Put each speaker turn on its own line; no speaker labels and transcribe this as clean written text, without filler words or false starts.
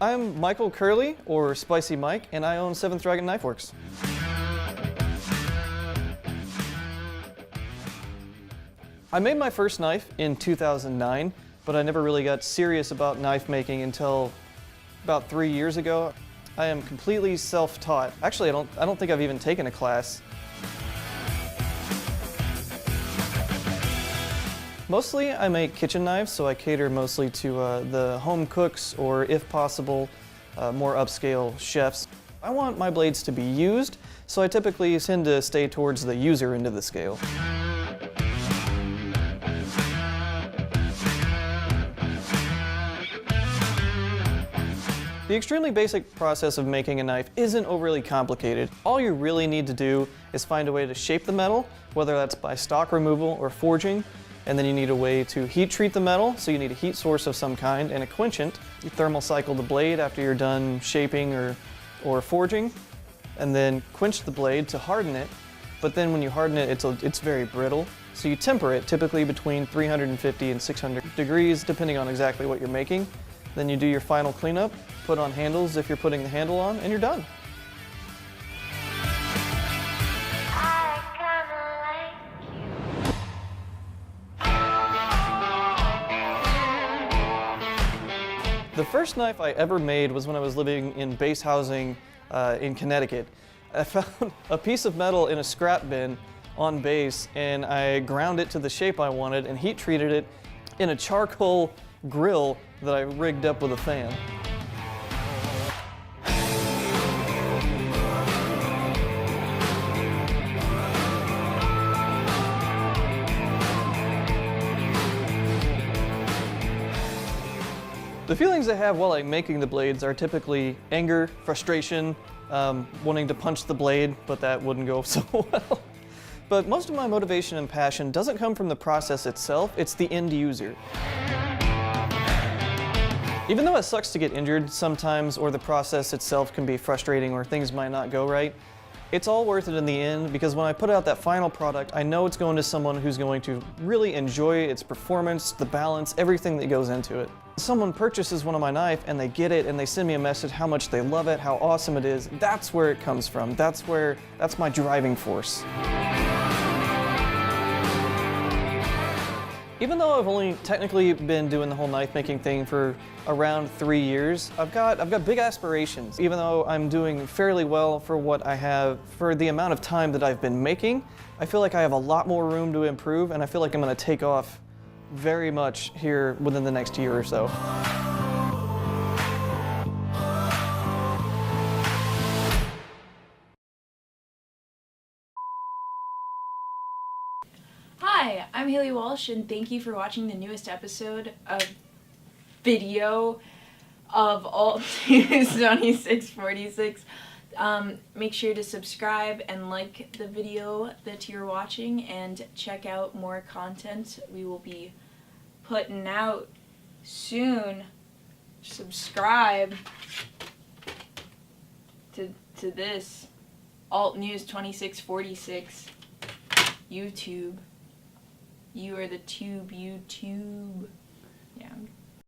I'm Michael Kerley, or Spicy Mike, and I own 7th Dragon Knifeworks. I made my first knife in 2009, but I never really got serious about knife making until about 3 years ago. I am completely self-taught. Actually, I don't think I've even taken a class. Mostly I make kitchen knives, so I cater mostly to the home cooks or, if possible, more upscale chefs. I want my blades to be used, so I typically tend to stay towards the user end of the scale. The extremely basic process of making a knife isn't overly complicated. All you really need to do is find a way to shape the metal, whether that's by stock removal or forging, and then you need a way to heat treat the metal, so you need a heat source of some kind and a quenchant. You thermal cycle the blade after you're done shaping or forging, and then quench the blade to harden it, but then when you harden it, it's very brittle. So you temper it, typically between 350 and 600 degrees, depending on exactly what you're making. Then you do your final cleanup, put on handles if you're putting the handle on, and you're done. The first knife I ever made was when I was living in base housing in Connecticut. I found a piece of metal in a scrap bin on base, and I ground it to the shape I wanted and heat treated it in a charcoal grill that I rigged up with a fan. The feelings I have while I'm making the blades are typically anger, frustration, wanting to punch the blade, but that wouldn't go so well. But most of my motivation and passion doesn't come from the process itself, it's the end user. Even though it sucks to get injured sometimes, or the process itself can be frustrating, or things might not go right, it's all worth it in the end, because when I put out that final product, I know it's going to someone who's going to really enjoy its performance, the balance, everything that goes into it. Someone purchases one of my knife and they get it and they send me a message how much they love it, how awesome it is. That's where it comes from. That's my driving force. Even though I've only technically been doing the whole knife making thing for around 3 years, I've got big aspirations. Even though I'm doing fairly well for what I have, for the amount of time that I've been making, I feel like I have a lot more room to improve, and I feel like I'm going to take off very much here within the next year or so.
Hi, I'm Hayley Walsh, and thank you for watching the newest episode of video of alt.news 2646. Make sure to subscribe and like the video that you're watching, and check out more content we will be putting out soon. Subscribe to this alt.news 2646 YouTube. You are the tube, YouTube. Yeah.